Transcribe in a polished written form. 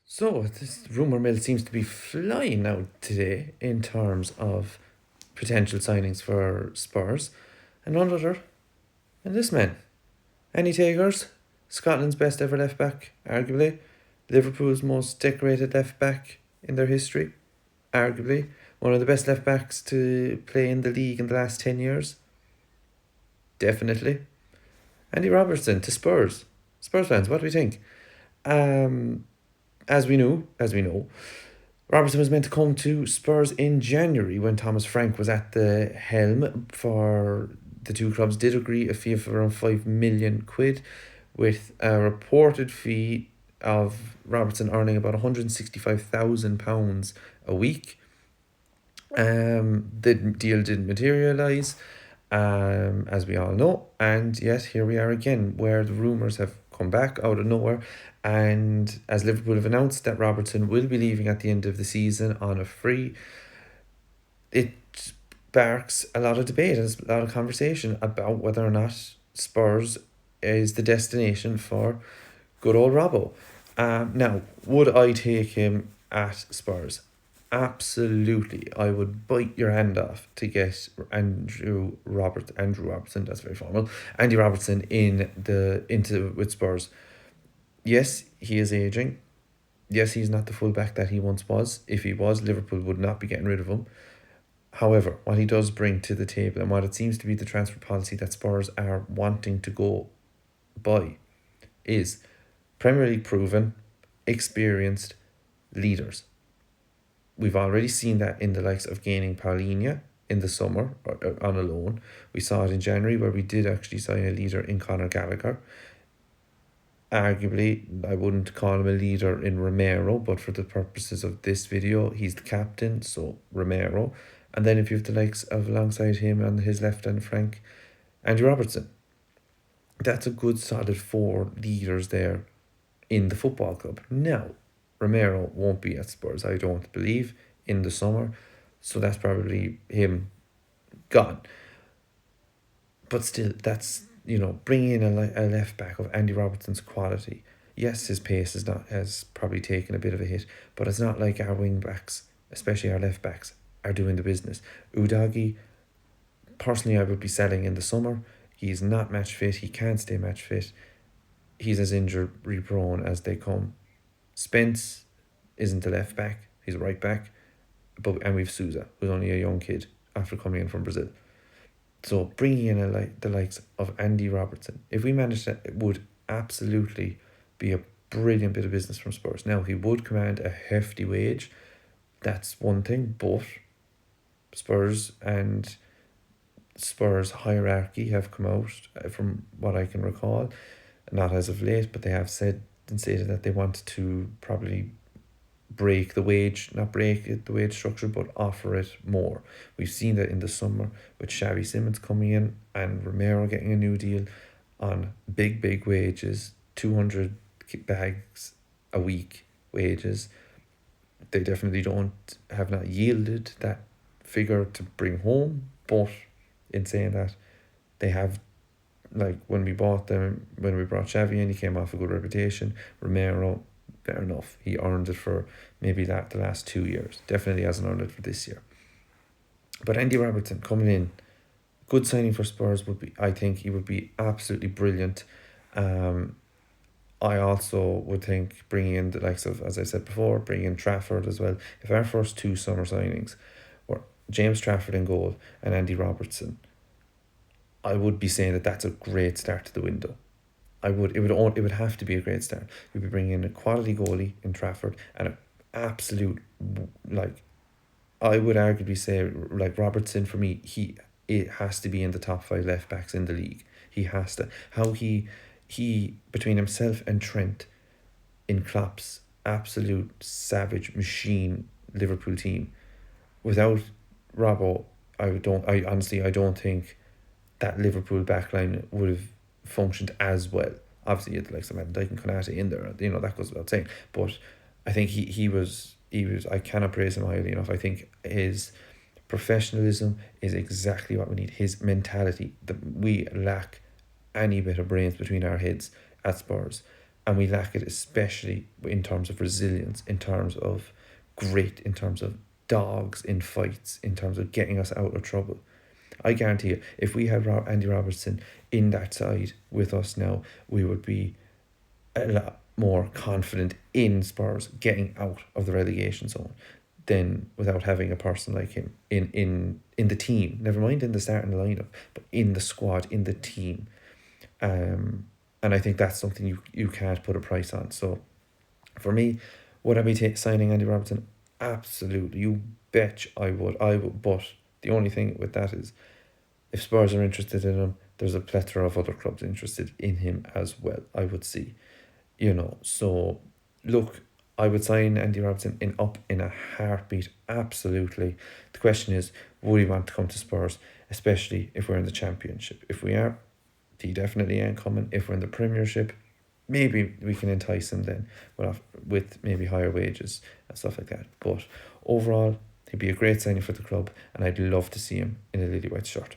So this rumour mill seems to be flying now today in terms of potential signings for Spurs. And none other than this man. Any takers? Scotland's best ever left back, arguably. Liverpool's most decorated left back in their history, arguably. One of the best left backs to play in the league in the last 10 years, definitely. Andy Robertson to Spurs. Spurs fans, what do we think? Um, as we know, Robertson was meant to come to Spurs in January when Thomas Frank was at the helm. For the two clubs did agree a fee of around 5 million quid, with a reported fee of Robertson earning about £165,000 a week. The deal didn't materialise, as we all know, and yet here we are again, where the rumours have come back out of nowhere, and as Liverpool have announced that Robertson will be leaving at the end of the season on a free, it sparks a lot of debate and a lot of conversation about whether or not Spurs is the destination for good old Robbo. Now, would I take him at Spurs? Absolutely. I would bite your hand off to get Andrew Robertson, that's very formal, Andy Robertson into with Spurs. Yes, he is aging. Yes, he's not the fullback that he once was. If he was, Liverpool would not be getting rid of him. However, what he does bring to the table, and what it seems to be the transfer policy that Spurs are wanting to go by, is Premier League proven, experienced leaders. We've already seen that in the likes of gaining Paulinho in the summer on a loan. We saw it in January where we did actually sign a leader in Conor Gallagher. Arguably, I wouldn't call him a leader in Romero, but for the purposes of this video, he's the captain, so Romero. And then if you have the likes of alongside him on his left hand flank, Andy Robertson. That's a good solid four leaders there in the football club. Now, Romero won't be at Spurs, I don't believe, in the summer. So that's probably him gone. But still, that's, bringing in a left back of Andy Robertson's quality. Yes, his pace has probably taken a bit of a hit, but it's not like our wing backs, especially our left backs, are doing the business. Udogie, personally, I would be selling in the summer. He's not match fit. He can't stay match fit. He's as injury prone as they come. Spence isn't a left back. He's a right back. And we've Sousa, who's only a young kid after coming in from Brazil. So bringing in the likes of Andy Robertson, if we manage that, it would absolutely be a brilliant bit of business from Spurs. Now, he would command a hefty wage. That's one thing, but Spurs and Spurs hierarchy have come out, from what I can recall, not as of late, but they have said and stated that they want to probably break the wage structure, but offer it more. We've seen that in the summer with Xavi Simons coming in and Romero getting a new deal on big wages, 200 bags a week wages. They definitely have not yielded that figure to bring home, but in saying that, they have, like when we brought Xavi in, he came off a good reputation. Romero, fair enough, he earned it for maybe the last 2 years. Definitely hasn't earned it for this year. But Andy Robertson coming in, good signing for Spurs I think he would be absolutely brilliant. I also would think bringing in the likes of, as I said before, bringing in Trafford as well. If our first two summer signings were James Trafford in goal and Andy Robertson, I would be saying that that's a great start to the window. It would have to be a great start. You'd be bringing in a quality goalie in Trafford and an absolute, I would arguably say, Robertson, for me, it has to be in the top 5 left backs in the league. He has to. How he between himself and Trent in Klopp's absolute savage machine Liverpool team, without Robbo, I don't think that Liverpool backline would have functioned as well. Obviously, you had the likes of Van Dijk and Konate in there, that goes without saying. But I think he was, I cannot praise him highly enough. I think his professionalism is exactly what we need. His mentality, that we lack any bit of brains between our heads at Spurs. and we lack it, especially in terms of resilience, in terms of grit, in terms of dogs in fights, in terms of getting us out of trouble. I guarantee you, if we had Andy Robertson in that side with us now, we would be a lot more confident in Spurs getting out of the relegation zone than without having a person like him in the team. Never mind in the starting lineup, but in the squad, in the team. And I think that's something you can't put a price on. So for me, would I be signing Andy Robertson? Absolutely. You bet I would. I would. But the only thing with that is, if Spurs are interested in him, there's a plethora of other clubs interested in him as well, I would see. So look, I would sign Andy Robertson in a heartbeat, absolutely. The question is, would he want to come to Spurs, especially if we're in the Championship? If we are, he definitely ain't coming. If we're in the Premiership, maybe we can entice him then with maybe higher wages and stuff like that. But overall, he'd be a great signing for the club, and I'd love to see him in a Lily White shirt.